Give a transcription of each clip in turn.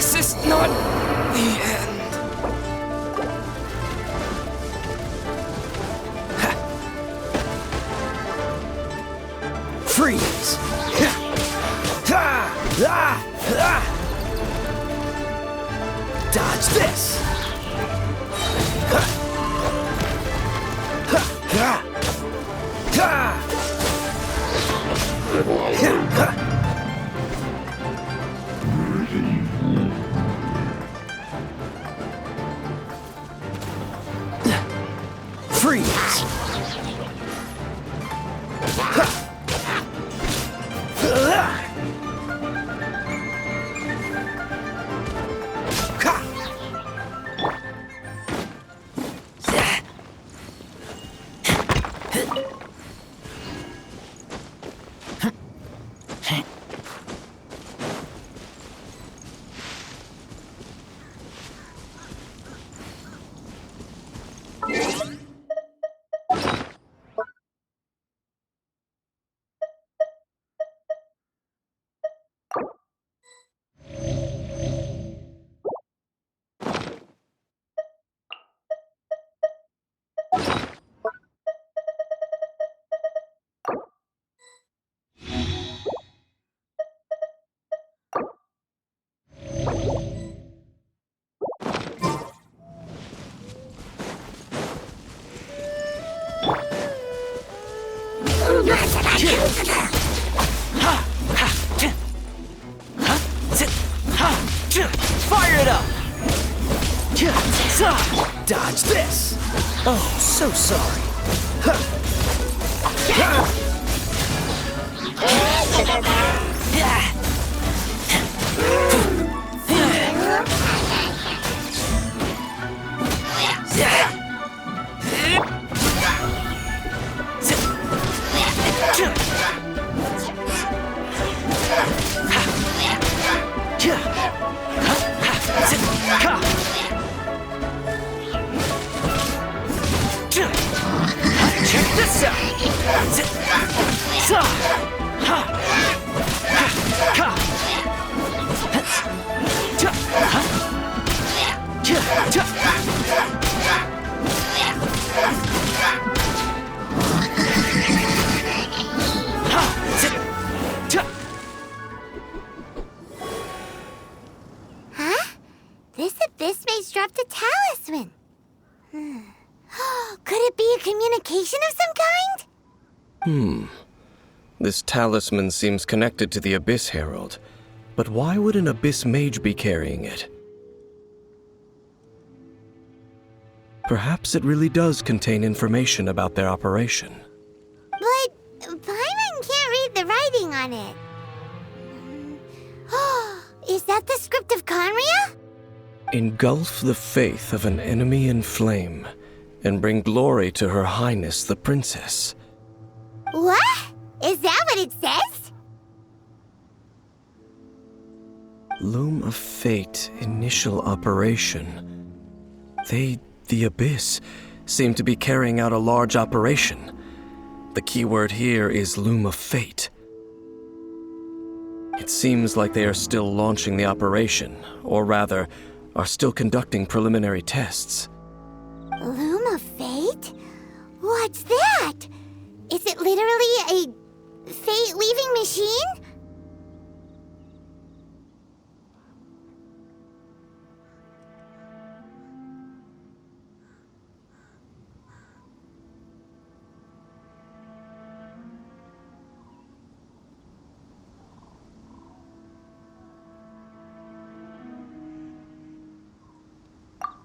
This is not the end. Ha. Freeze! Ha. Ha. Ah. Ah. Dodge this! Ha. Ha. Ha. Ha. Ha. Freeze! Ha. Fire it up! Dodge this! Oh, so sorry. Check this out! Huh? This abyss maze dropped a talisman. Could it be a communication of some kind? This talisman seems connected to the Abyss Herald. But why would an Abyss Mage be carrying it? Perhaps it really does contain information about their operation. But Paimon can't read the writing on it. Is that the script of Conria? Engulf the faith of an enemy in flame, and bring glory to Her Highness the Princess. What? Is that what it says? Loom of Fate, initial operation. The Abyss, seem to be carrying out a large operation. The keyword here is Loom of Fate. It seems like they are still launching the operation, or rather, are still conducting preliminary tests. Loom of Fate? What's that? Is it literally a fate-weaving machine?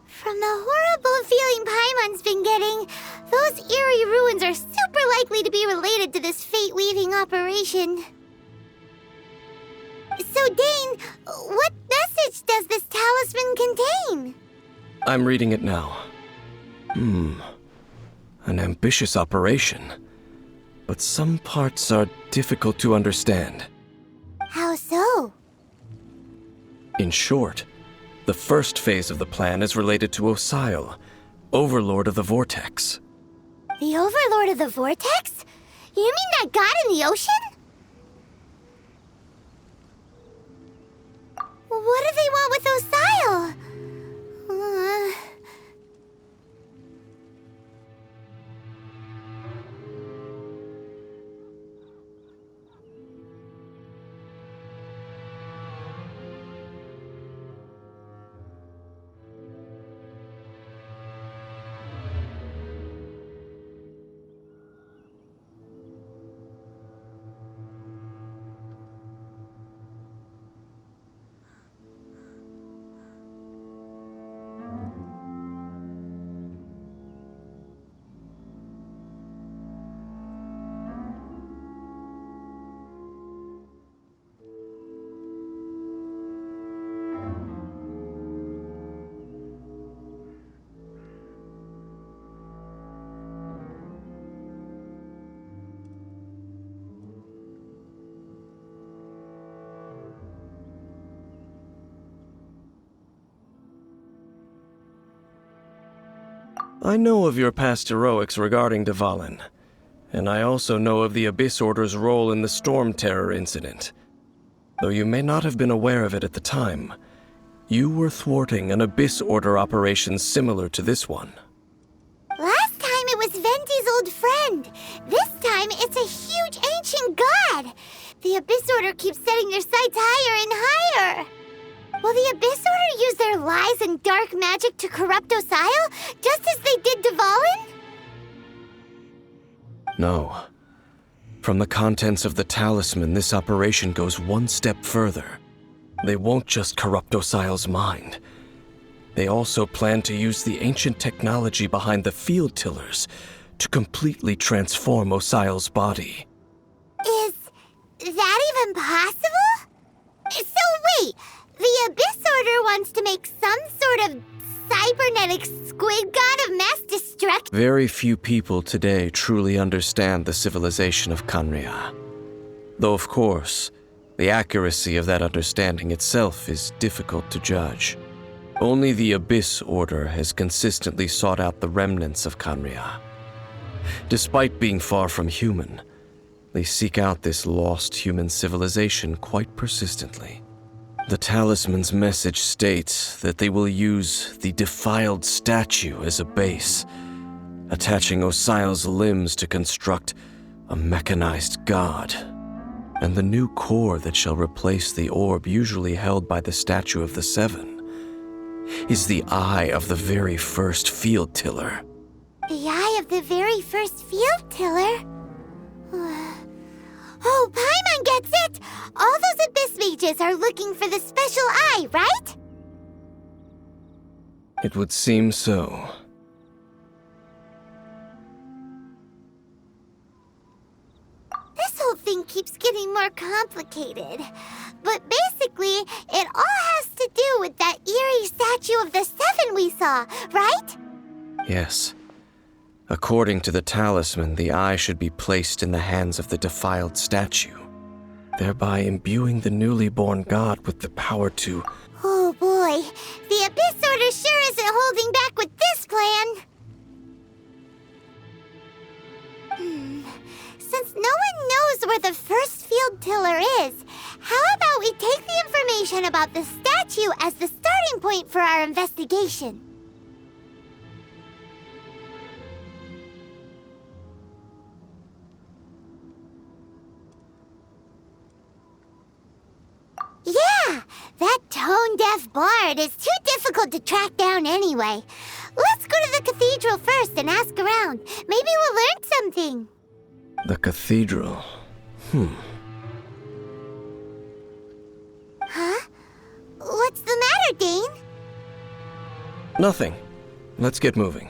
From the horrible feeling Paimon's been getting, those eerie ruins are super likely to be related to this fate-weaving operation. So, Dane, what message does this talisman contain? I'm reading it now. An ambitious operation. But some parts are difficult to understand. How so? In short, the first phase of the plan is related to Osile, Overlord of the Vortex. The Overlord of the Vortex? You mean that god in the ocean? What do they want with I know of your past heroics regarding Dvalin, and I also know of the Abyss Order's role in the Storm Terror incident. Though you may not have been aware of it at the time, you were thwarting an Abyss Order operation similar to this one. Last time it was Venti's old friend. This time it's a huge ancient god. The Abyss Order keeps setting their sights higher and higher. Will the Abyss Order use their lies and dark magic to corrupt Osile, just as they did Dvalin? No. From the contents of the talisman, this operation goes one step further. They won't just corrupt Osile's mind. They also plan to use the ancient technology behind the field tillers to completely transform Osile's body. Is that even possible? So wait, the Abyss Order wants to make some sort of cybernetic squid god of mass destruction? Very few people today truly understand the civilization of Khaenri'ah. Though, of course, the accuracy of that understanding itself is difficult to judge. Only the Abyss Order has consistently sought out the remnants of Khaenri'ah. Despite being far from human, they seek out this lost human civilization quite persistently. The talisman's message states that they will use the defiled statue as a base, attaching Osile's limbs to construct a mechanized god. And the new core that shall replace the orb usually held by the Statue of the Seven is the eye of the very first field tiller. The eye of the very first field tiller? Oh, Paimon gets it! All those Abyss mages are looking for the special eye, right? It would seem so. This whole thing keeps getting more complicated. But basically, it all has to do with that eerie Statue of the Seven we saw, right? Yes. According to the talisman, the eye should be placed in the hands of the defiled statue, thereby imbuing the newly born god with the power to... Oh boy, the Abyss Order sure isn't holding back with this plan. Since no one knows where the first field tiller is, how about we take the information about the statue as the starting point for our investigation? Yeah, that tone-deaf bard is too difficult to track down anyway. Let's go to the cathedral first and ask around. Maybe we'll learn something. The cathedral. Huh? What's the matter, Dane? Nothing. Let's get moving.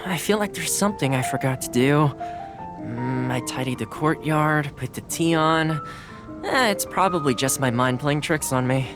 I feel like there's something I forgot to do. I tidied the courtyard, put the tea on. It's probably just my mind playing tricks on me.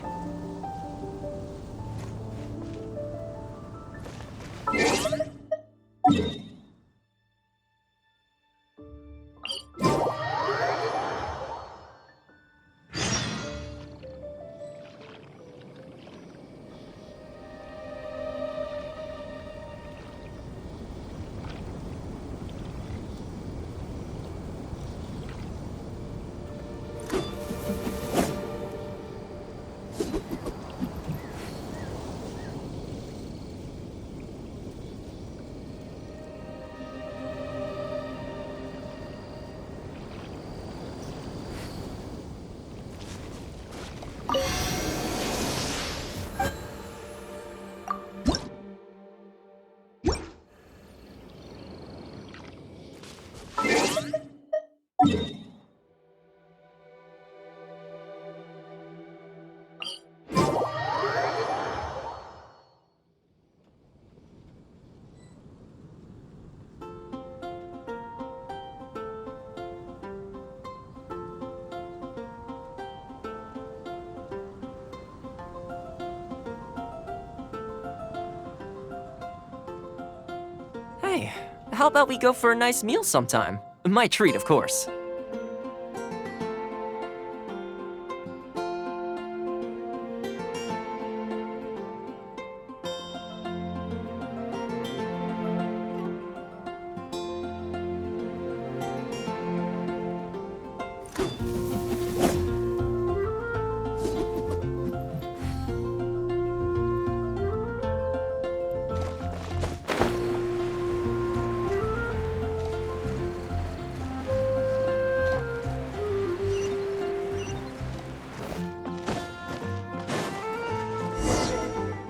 Hey, how about we go for a nice meal sometime? My treat, of course.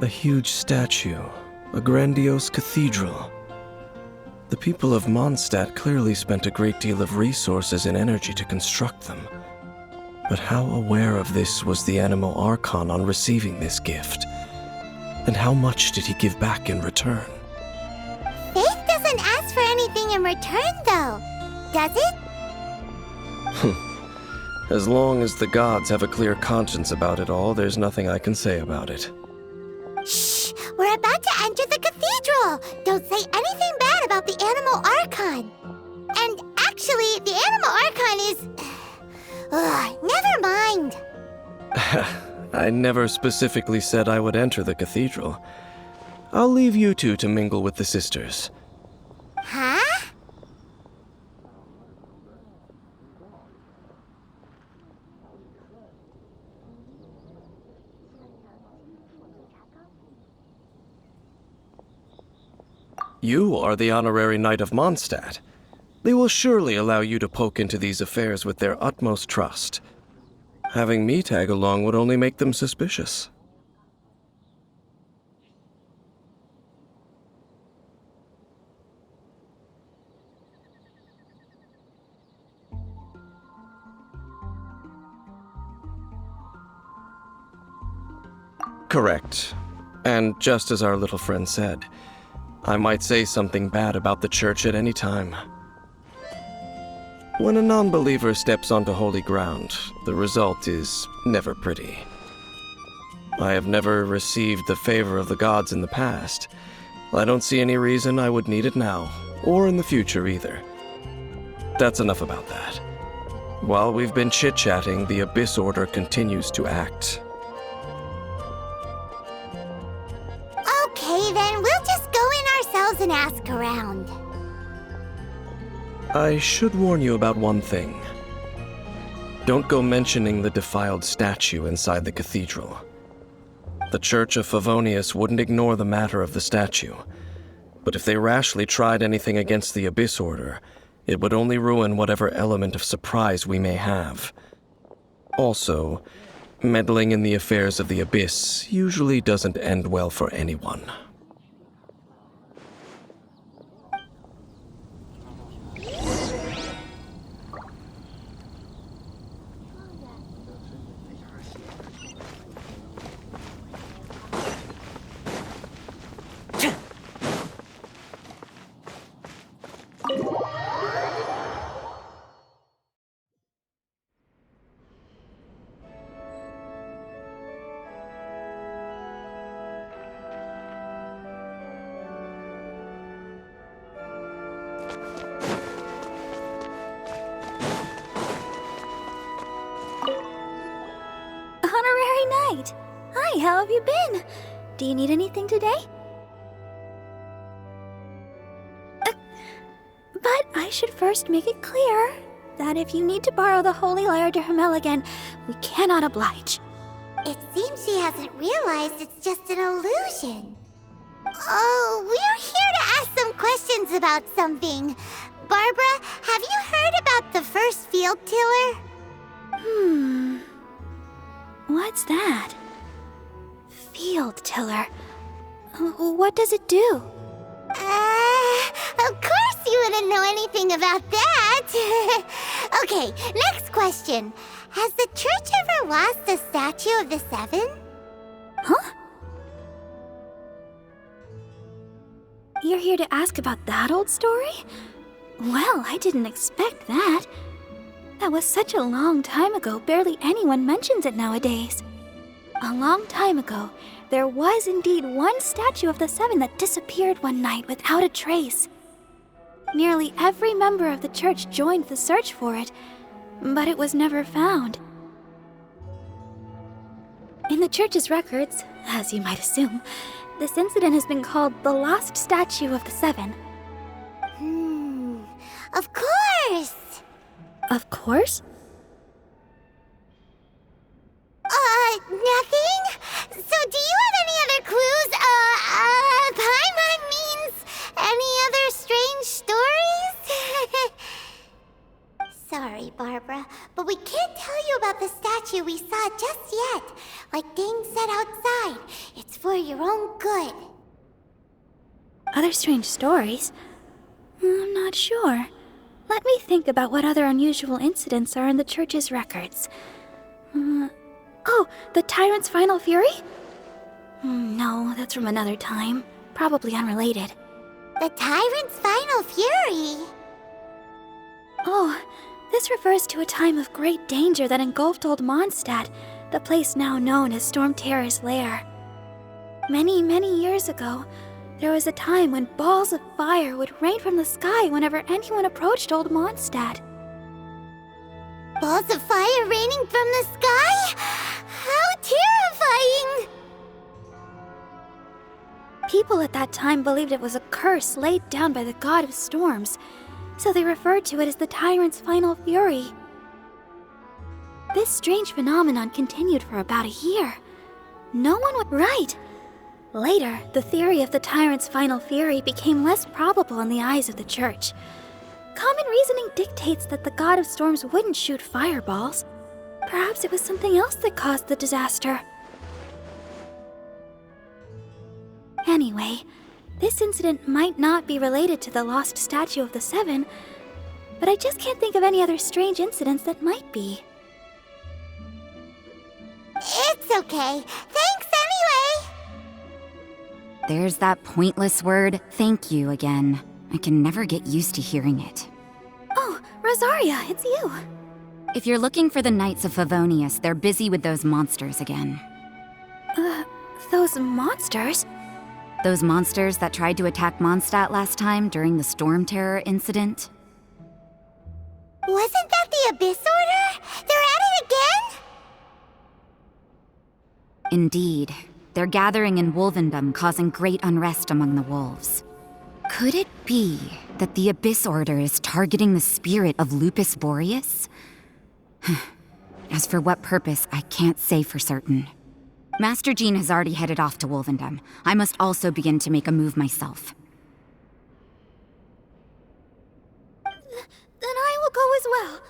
A huge statue, a grandiose cathedral. The people of Mondstadt clearly spent a great deal of resources and energy to construct them. But how aware of this was the Anemo Archon on receiving this gift? And how much did he give back in return? Faith doesn't ask for anything in return, though, does it? As long as the gods have a clear conscience about it all, there's nothing I can say about it. Shh! We're about to enter the cathedral! Don't say anything bad about the Anemo Archon! And actually, the Anemo Archon is... never mind! I never specifically said I would enter the cathedral. I'll leave you two to mingle with the sisters. Huh? You are the honorary knight of Mondstadt. They will surely allow you to poke into these affairs with their utmost trust. Having me tag along would only make them suspicious. Correct. And just as our little friend said, I might say something bad about the church at any time. When a non-believer steps onto holy ground, the result is never pretty. I have never received the favor of the gods in the past. I don't see any reason I would need it now, or in the future either. That's enough about that. While we've been chit-chatting, the Abyss Order continues to act. Okay, then we'll just go in ourselves and ask around. I should warn you about one thing. Don't go mentioning the defiled statue inside the cathedral. The Church of Favonius wouldn't ignore the matter of the statue, but if they rashly tried anything against the Abyss Order, it would only ruin whatever element of surprise we may have. Also, meddling in the affairs of the Abyss usually doesn't end well for anyone. Honorary Knight! Hi, how have you been? Do you need anything today? But I should first make it clear that if you need to borrow the Holy Lyre to Hermel again, we cannot oblige. It seems she hasn't realized it's just an illusion. Oh, we're here to ask some questions about something. Barbara, have you heard about the first field tiller? What's that? Field tiller. What does it do? Of course you wouldn't know anything about that. Okay, next question. Has the church ever lost a statue of the Seven? Huh? You're here to ask about that old story? Well, I didn't expect that. That was such a long time ago, barely anyone mentions it nowadays. A long time ago, there was indeed one statue of the Seven that disappeared one night without a trace. Nearly every member of the church joined the search for it, but it was never found. In the church's records, as you might assume, this incident has been called the Lost Statue of the Seven. Of course! Of course? Nothing? So do you have any other clues? Paimon means any other strange stories? Sorry, Barbara, but we can't tell you about the statue we saw just yet. Like Dane said outside, it's for your own good. Other strange stories? I'm not sure. Let me think about what other unusual incidents are in the church's records. Oh, the Tyrant's Final Fury? No, that's from another time. Probably unrelated. The Tyrant's Final Fury? Oh, this refers to a time of great danger that engulfed Old Mondstadt, the place now known as Storm Terror's lair. Many, many years ago, there was a time when balls of fire would rain from the sky whenever anyone approached Old Mondstadt. Balls of fire raining from the sky? How terrifying! People at that time believed it was a curse laid down by the god of storms, so they referred to it as the Tyrant's Final Fury. This strange phenomenon continued for about a year. No one would... Right! Later, the theory of the Tyrant's Final Fury became less probable in the eyes of the church. Common reasoning dictates that the god of storms wouldn't shoot fireballs. Perhaps it was something else that caused the disaster. Anyway, this incident might not be related to the lost statue of the Seven, but I just can't think of any other strange incidents that might be. It's okay. Thanks anyway! There's that pointless word, thank you, again. I can never get used to hearing it. Oh, Rosaria, it's you. If you're looking for the Knights of Favonius, they're busy with those monsters again. Those monsters? Those monsters that tried to attack Mondstadt last time during the Storm Terror incident? Wasn't that the Abyss Order? They're at it again? Indeed. They're gathering in Wolvendom, causing great unrest among the wolves. Could it be that the Abyss Order is targeting the spirit of Lupus Boreas? As for what purpose, I can't say for certain. Master Jean has already headed off to Wolvendom. I must also begin to make a move myself. Then I will go as well.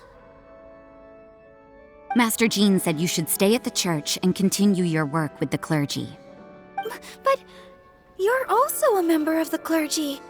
Master Jean said you should stay at the church and continue your work with the clergy. But you're also a member of the clergy.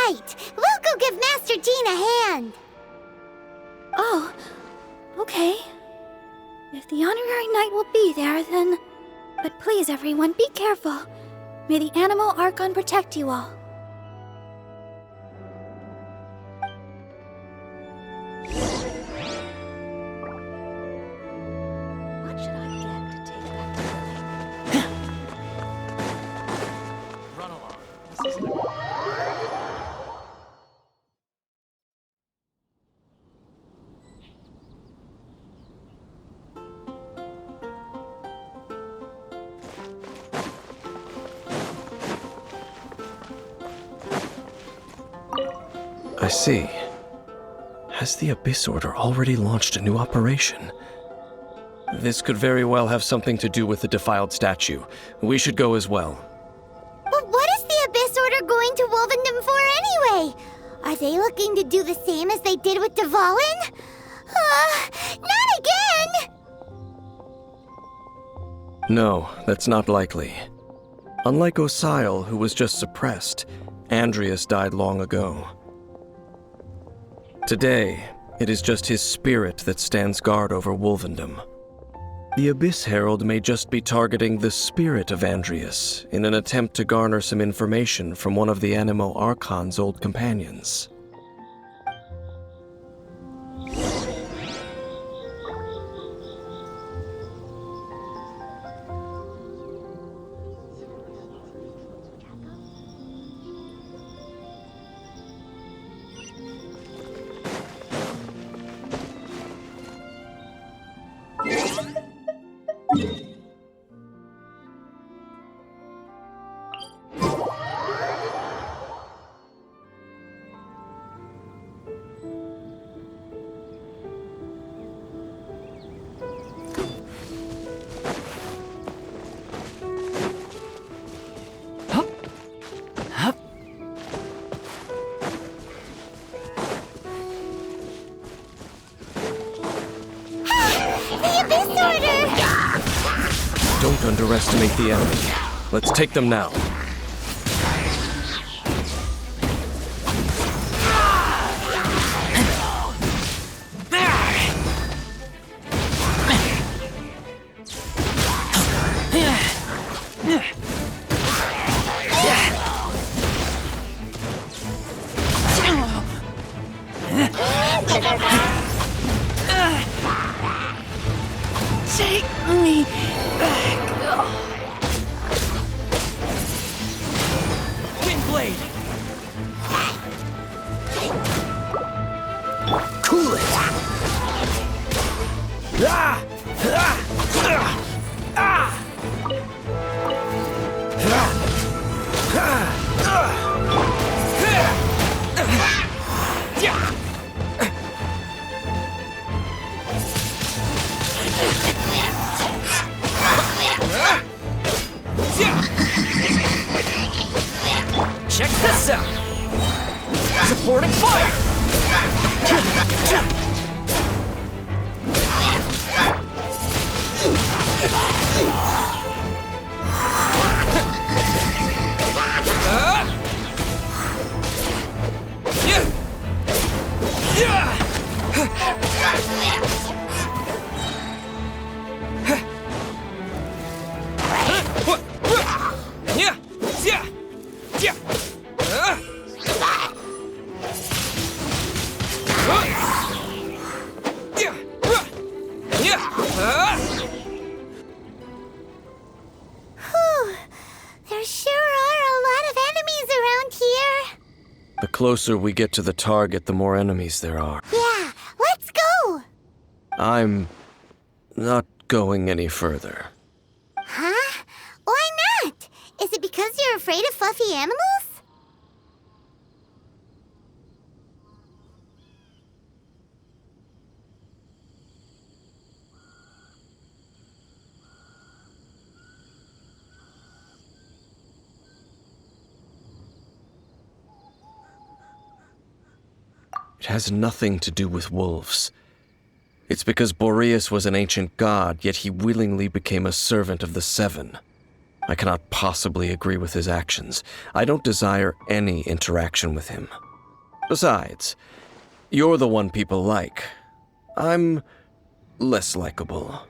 right. We'll go give Master Jean a hand. Oh, okay. If the honorary knight will be there, then... But please, everyone, be careful. May the Animal Archon protect you all. What should I get to take back to the Run along. This is the... I see. Has the Abyss Order already launched a new operation? This could very well have something to do with the defiled statue. We should go as well. But what is the Abyss Order going to Wolvendom for anyway? Are they looking to do the same as they did with Dvalin? Not again! No, that's not likely. Unlike Osile, who was just suppressed, Andreas died long ago. Today, it is just his spirit that stands guard over Wolvendom. The Abyss Herald may just be targeting the spirit of Andreas in an attempt to garner some information from one of the Animo Archon's old companions. The Abyss Order! Don't underestimate the enemy. Let's take them now. Take me back. Windblade. Cool it. Ah! Ah! Ah! Ah! Check this out! Supporting fire! Whew. There sure are a lot of enemies around here. The closer we get to the target, the more enemies there are. Yeah, let's go! I'm not going any further. Huh? Why not? Is it because you're afraid of fluffy animals? It has nothing to do with wolves. It's because Boreas was an ancient god, yet he willingly became a servant of the Seven. I cannot possibly agree with his actions. I don't desire any interaction with him. Besides, you're the one people like. I'm less likable.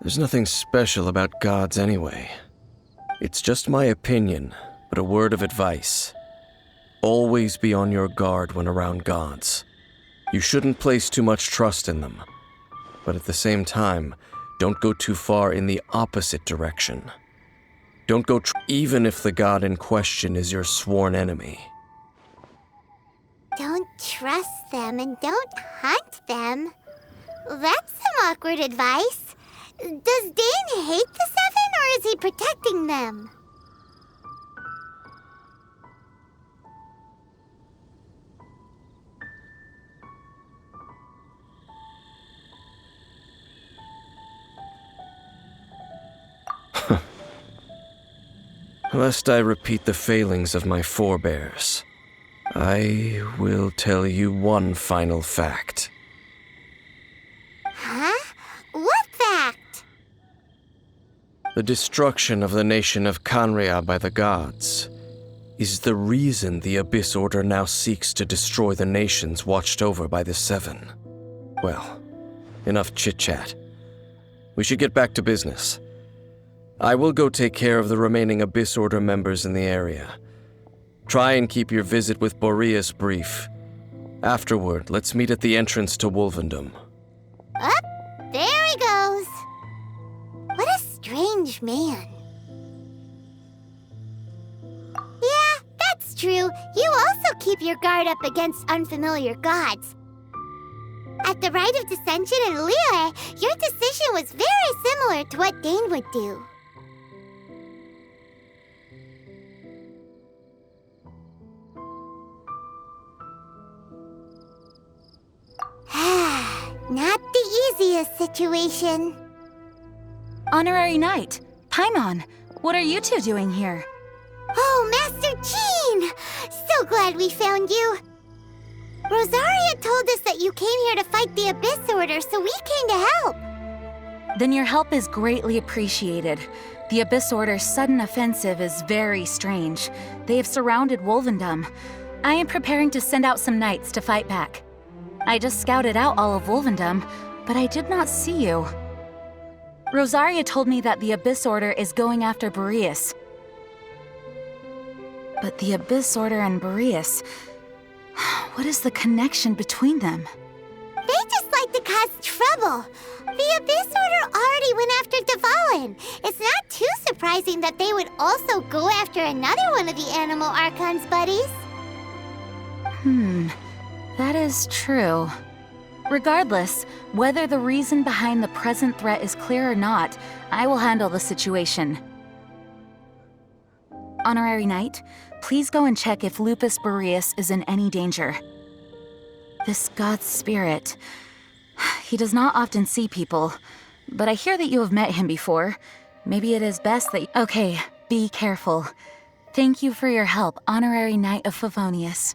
There's nothing special about gods anyway. It's just my opinion, but a word of advice. Always be on your guard when around gods. You shouldn't place too much trust in them. But at the same time, don't go too far in the opposite direction. Don't go even if the god in question is your sworn enemy. Don't trust them and don't hunt them. That's some awkward advice. Does Dane hate the Seven, or is he protecting them? Lest I repeat the failings of my forebears, I will tell you one final fact. Huh? What fact? The destruction of the nation of Kanria by the gods is the reason the Abyss Order now seeks to destroy the nations watched over by the Seven. Well, enough chit-chat. We should get back to business. I will go take care of the remaining Abyss Order members in the area. Try and keep your visit with Boreas brief. Afterward, let's meet at the entrance to Wolvendom. Up, there he goes. What a strange man. Yeah, that's true. You also keep your guard up against unfamiliar gods. At the Rite of Dissension in Liyue, your decision was very similar to what Dane would do. Not the easiest situation. Honorary Knight, Paimon, what are you two doing here? Oh, Master Jean! So glad we found you. Rosaria told us that you came here to fight the Abyss Order, so we came to help. Then your help is greatly appreciated. The Abyss Order's sudden offensive is very strange. They have surrounded Wolvendom. I am preparing to send out some knights to fight back. I just scouted out all of Wolvendom, but I did not see you. Rosaria told me that the Abyss Order is going after Boreas. But the Abyss Order and Boreas... what is the connection between them? They just like to cause trouble. The Abyss Order already went after Dvalin. It's not too surprising that they would also go after another one of the Animal Archon's buddies. That is true. Regardless, whether the reason behind the present threat is clear or not, I will handle the situation. Honorary Knight, please go and check if Lupus Boreas is in any danger. This god's spirit... he does not often see people, but I hear that you have met him before. Maybe it is best that... Okay, be careful. Thank you for your help, Honorary Knight of Favonius.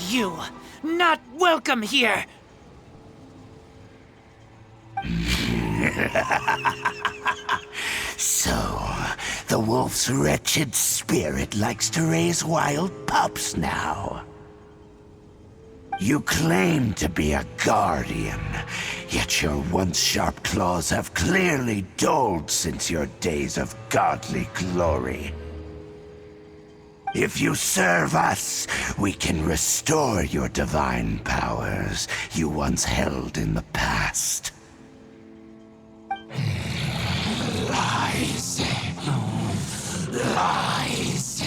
You, not welcome here! So, the wolf's wretched spirit likes to raise wild pups now. You claim to be a guardian, yet your once sharp claws have clearly dulled since your days of godly glory. If you serve us, we can restore your divine powers you once held in the past. Lies. Lies.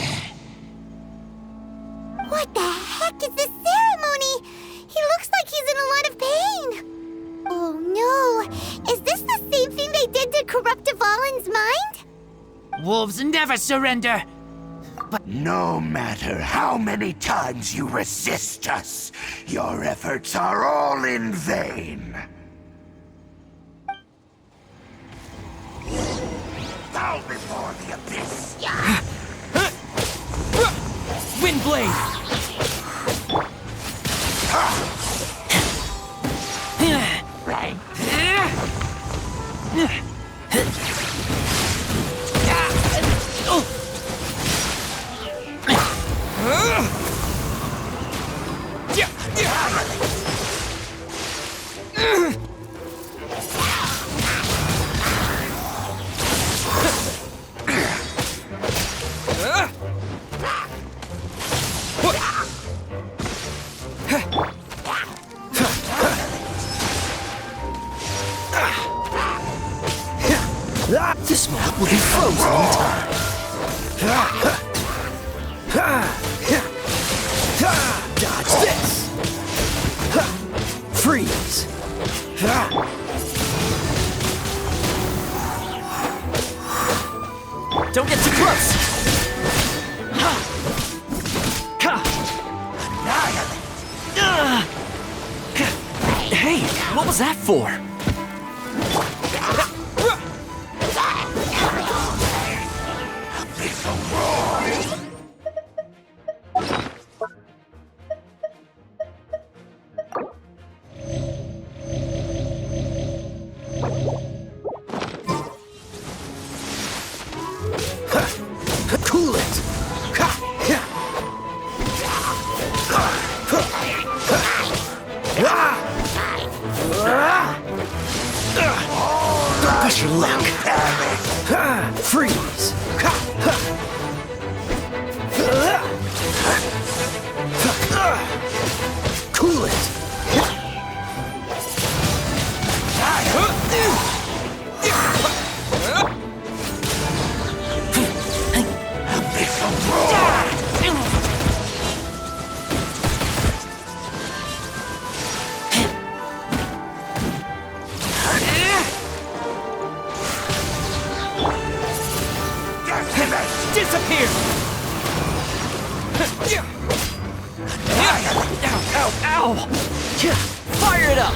What the heck is this ceremony? He looks like he's in a lot of pain. Oh no, is this the same thing they did to corrupt Dvalin's mind? Wolves never surrender! No matter how many times you resist us, your efforts are all in vain. Bow before the abyss. Windblade! This map will be frozen in time. Dodge this! Freeze! Don't get too close! Hey, what was that for? Cool it! Don't push your luck! Freeze! Cool it! Disappear! Ow, ow! Fire it up!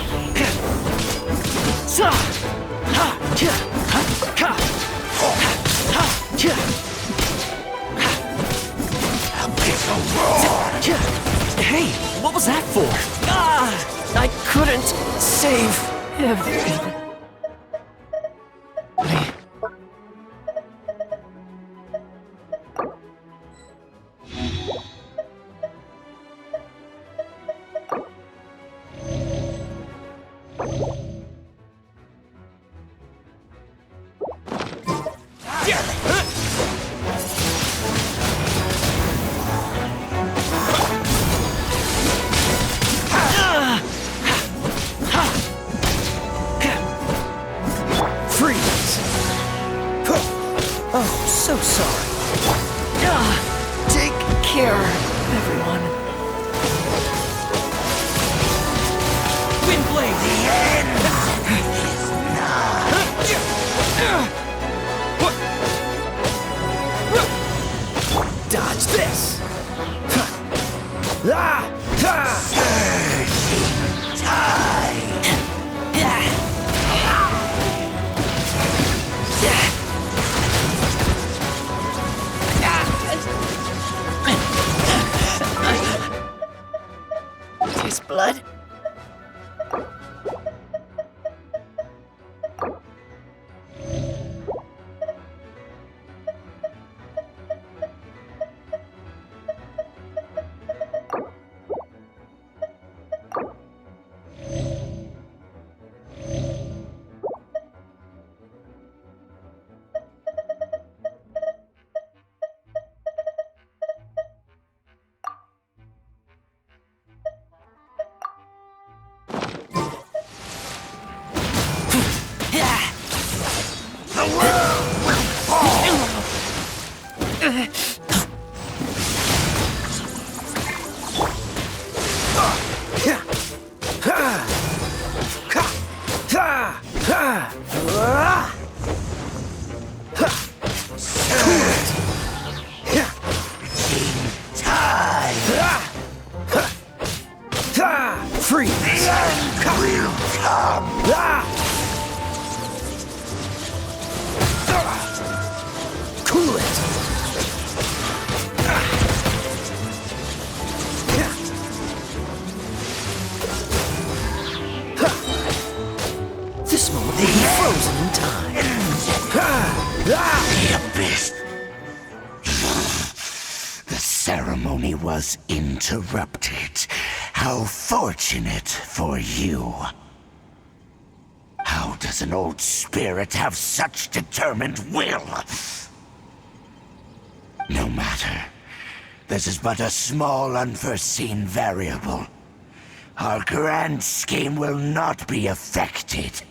Hey, what was that for? I couldn't save everything. Freeze! Oh, so sorry. Take care, everyone. Windblade! The end! Dodge this! blood? This moment will be frozen in time. The abyss. The ceremony was interrupted. How fortunate for you. How does an old spirit have such determined will? No matter. This is but a small unforeseen variable. Our grand scheme will not be affected.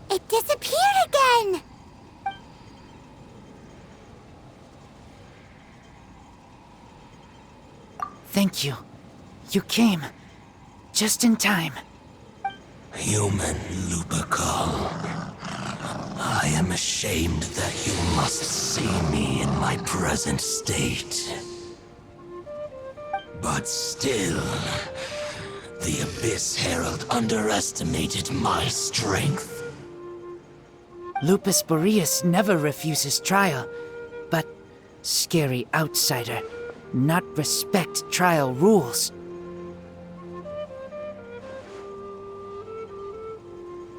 It disappeared again! Thank you. You came. Just in time. Human Lupercal. I am ashamed that you must see me in my present state. But still, the Abyss Herald underestimated my strength. Lupus Boreas never refuses trial, but scary outsider, not respect trial rules.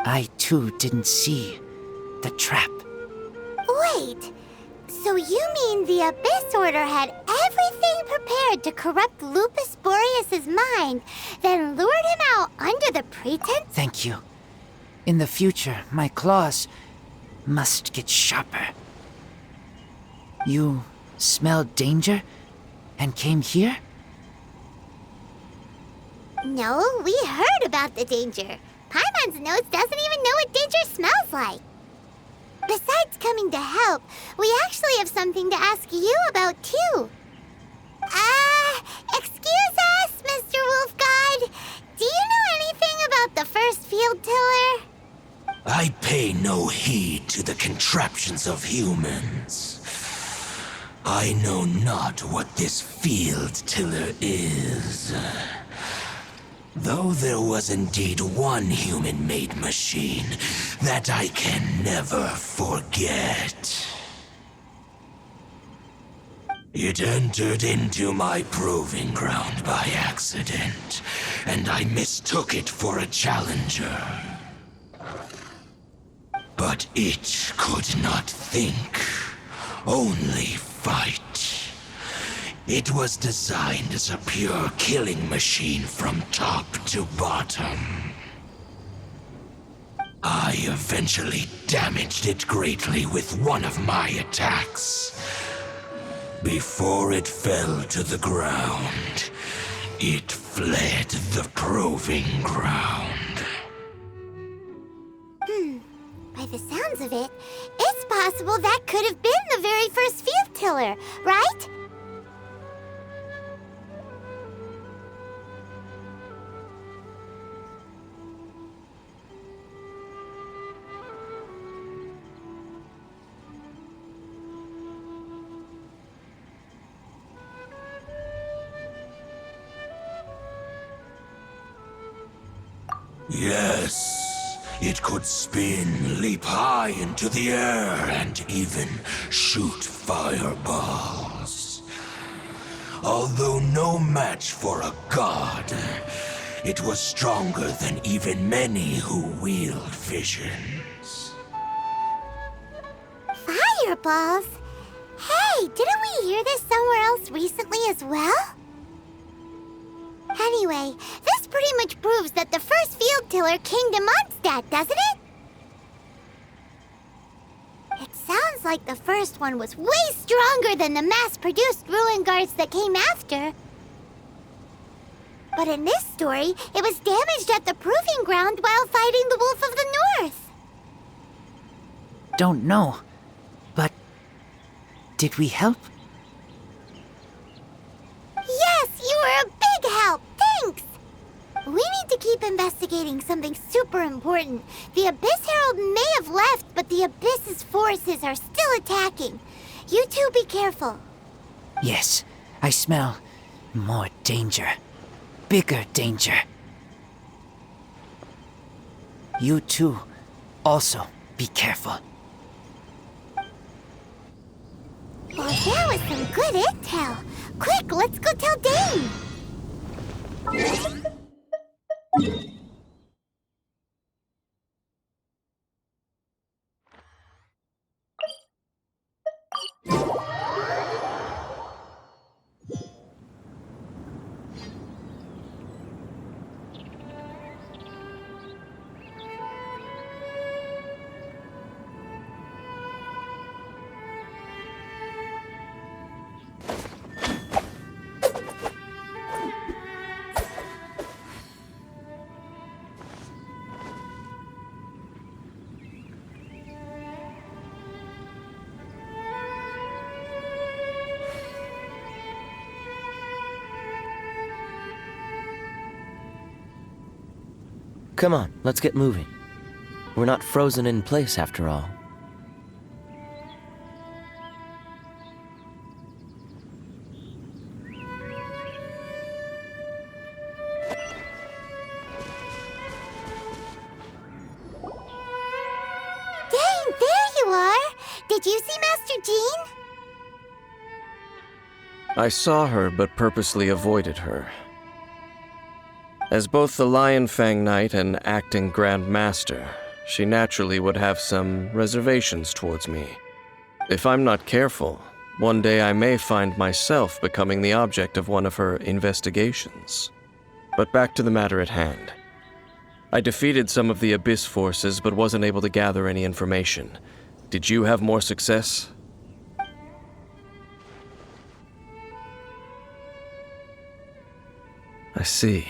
I too didn't see the trap. Wait, so you mean the Abyss Order had everything prepared to corrupt Lupus Boreas' mind, then lured him out under the pretense? Thank you. In the future, my claws must get sharper. You smelled danger and came here? No, we heard about the danger. Paimon's notes doesn't even know what danger smells like. Besides coming to help, we actually have something to ask you about, too. Excuse us, Mr. Wolf God. Do you know anything about the first field tiller? I pay no heed to the contraptions of humans. I know not what this field tiller is. Though there was indeed one human-made machine that I can never forget. It entered into my proving ground by accident, and I mistook it for a challenger. But it could not think, only fight. It was designed as a pure killing machine from top to bottom. I eventually damaged it greatly with one of my attacks. Before it fell to the ground, it fled the proving ground. By the sounds of it, it's possible that could have been the very first field tiller, right? Yes, it could spin, leap high into the air, and even shoot fireballs. although no match for a god. It was stronger than even many who wield visions. Fireballs? Hey, didn't we hear this somewhere else recently as well? Anyway, this pretty much proves that the first field tiller came to Mondstadt, doesn't it? It sounds like the first one was way stronger than the mass-produced ruin guards that came after. But in this story, it was damaged at the proving ground while fighting the Wolf of the North. Don't know. But did we help? Yes, you were a big help. Thanks. We need to keep investigating something super important. The Abyss Herald may have left, but the Abyss's forces are still attacking. You two be careful. Yes, I smell more danger. Bigger danger. You too, also be careful. Well, that was some good intel. Quick, let's go tell Dane. Come on, let's get moving. We're not frozen in place after all. Dane, there you are. Did you see Master Jean? I saw her, but purposely avoided her. As both the Lion Fang Knight and acting Grand Master, she naturally would have some reservations towards me. If I'm not careful, one day I may find myself becoming the object of one of her investigations. But back to the matter at hand. I defeated some of the Abyss forces, but wasn't able to gather any information. Did you have more success? I see.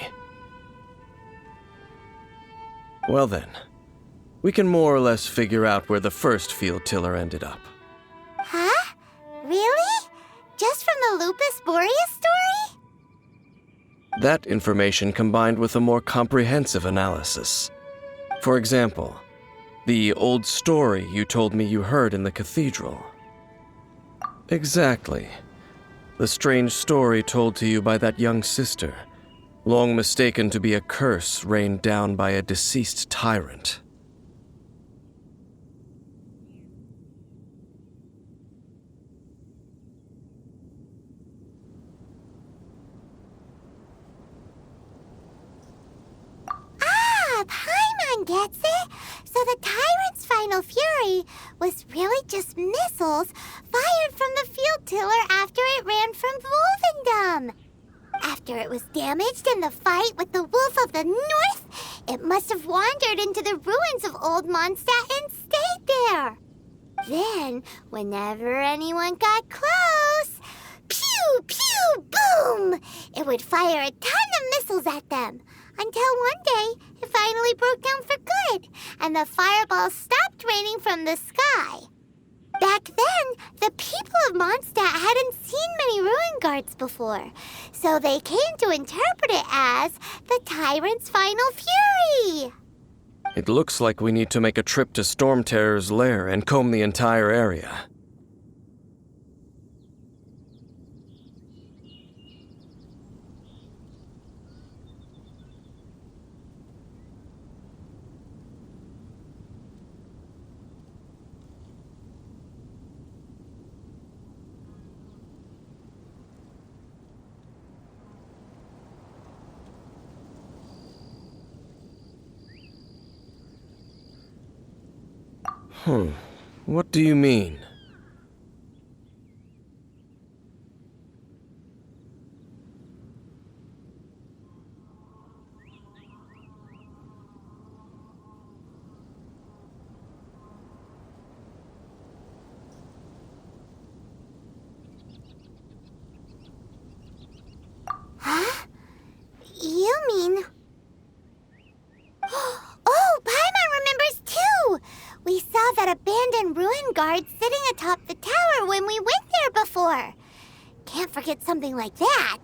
Well then, we can more or less figure out where the first field tiller ended up. Huh? Really? Just from the Lupus Boreas story? That information combined with a more comprehensive analysis. For example, the old story you told me you heard in the cathedral. Exactly. The strange story told to you by that young sister, long mistaken to be a curse rained down by a deceased tyrant. Paimon gets it. So the tyrant's final fury was really just missiles fired from the field tiller after it ran from Wolvendom. After it was damaged in the fight with the Wolf of the North, it must have wandered into the ruins of Old Mondstadt and stayed there. Then, whenever anyone got close, pew, pew, boom! It would fire a ton of missiles at them, until one day it finally broke down for good, and the fireballs stopped raining from the sky. Back then, the people of Mondstadt hadn't seen many ruin guards before, so they came to interpret it as the tyrant's final fury. It looks like we need to make a trip to Storm Terror's lair and comb the entire area. What do you mean? Huh? You mean... Oh, Paimon remembers too! We saw that abandoned ruin guard sitting atop the tower when we went there before. Can't forget something like that.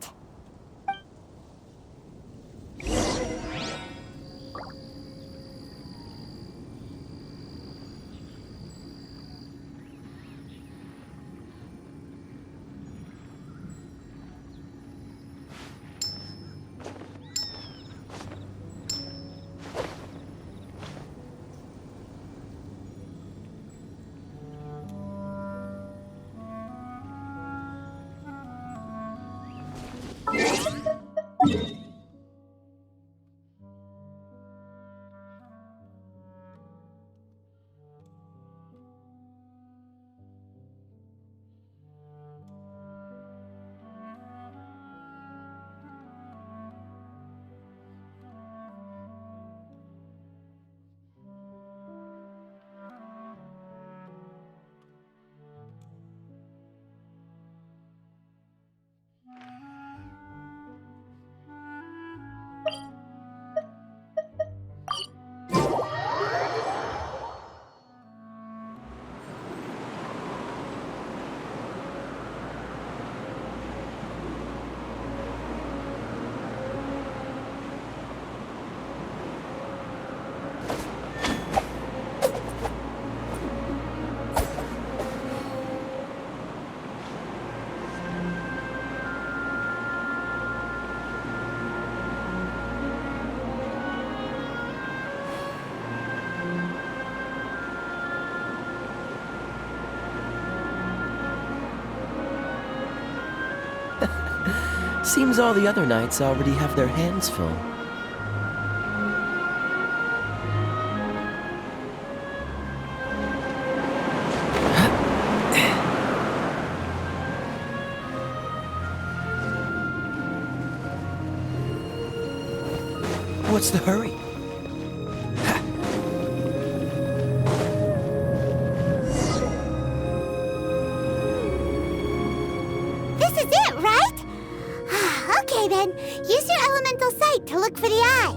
Seems all the other knights already have their hands full. What's the hurry? This is it, right? Okay then, use your elemental sight to look for the eye.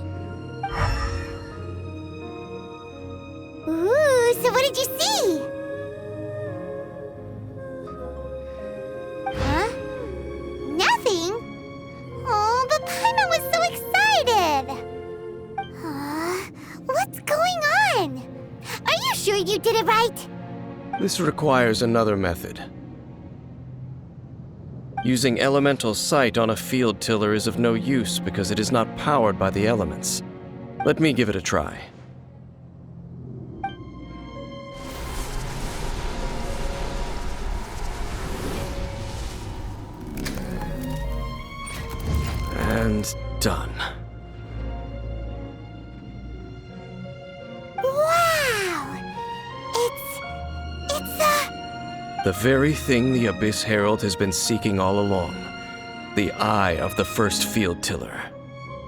Ooh, so what did you see? Huh? Nothing? Oh, but Paimon was so excited! What's going on? Are you sure you did it right? This requires another method. Using elemental sight on a field tiller is of no use because it is not powered by the elements. Let me give it a try. And done. Wow! It's The very thing the Abyss Herald has been seeking all along. The eye of the first field tiller.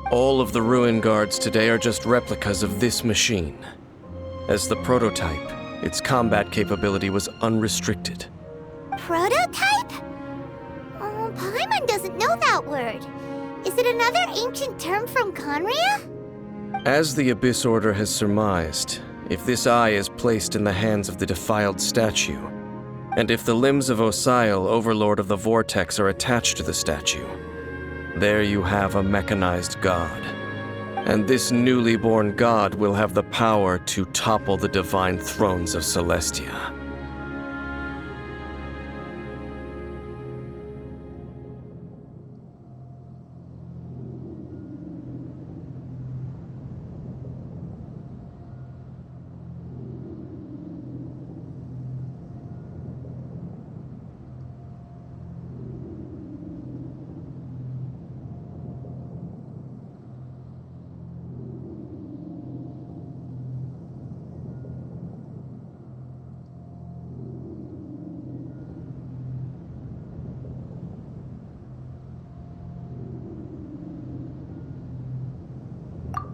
All of the ruin guards today are just replicas of this machine. As the prototype, its combat capability was unrestricted. prototype? Oh, Paimon doesn't know that word. Is it another ancient term from Conria? As the Abyss Order has surmised, if this eye is placed in the hands of the defiled statue, and if the limbs of Osial, Overlord of the Vortex, are attached to the statue, there you have a mechanized god. And this newly born god will have the power to topple the divine thrones of Celestia.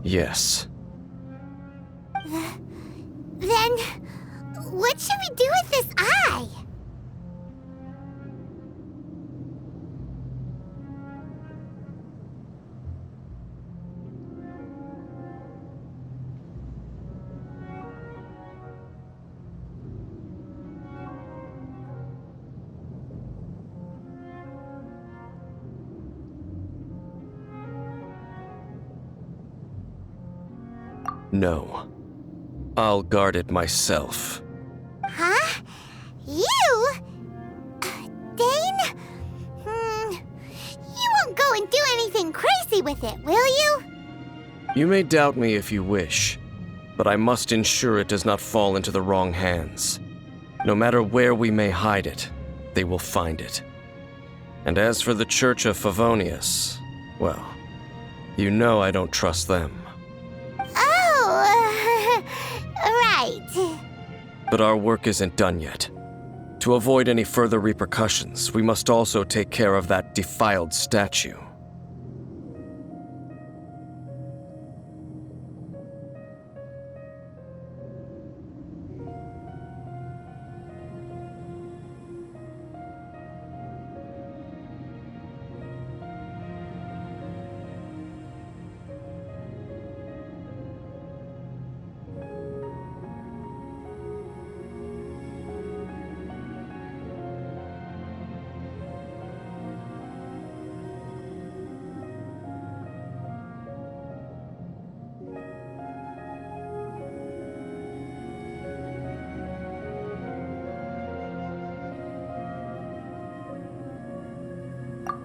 Yes. Then, what should we do with this eye? No. I'll guard it myself. Huh? You? Dane? You won't go and do anything crazy with it, will you? You may doubt me if you wish, but I must ensure it does not fall into the wrong hands. No matter where we may hide it, they will find it. And as for the Church of Favonius, well, you know I don't trust them. Oh, right. But our work isn't done yet. To avoid any further repercussions, we must also take care of that defiled statue.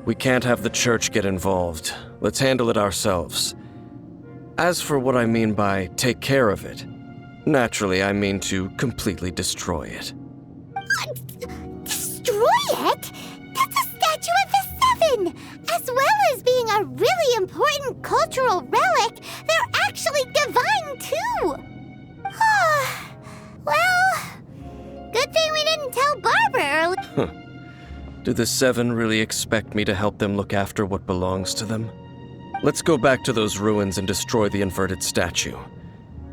We can't have the church get involved. Let's handle it ourselves. As for what I mean by take care of it, naturally I mean to completely destroy it. Destroy it? That's a statue of the Seven! As well as being a really important cultural relic, they're actually divine too! Well, good thing we didn't tell Barbara early. Do the Seven really expect me to help them look after what belongs to them? Let's go back to those ruins and destroy the inverted statue.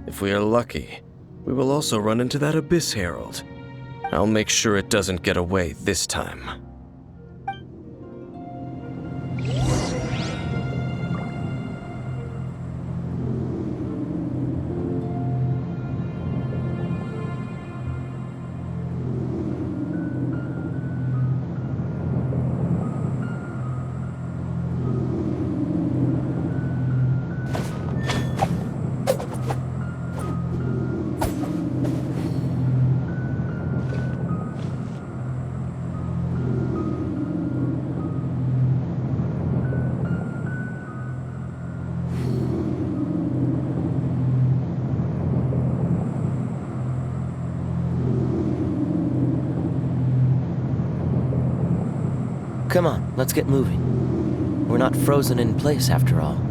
If we are lucky, we will also run into that Abyss Herald. I'll make sure it doesn't get away this time. Come on, let's get moving. We're not frozen in place after all.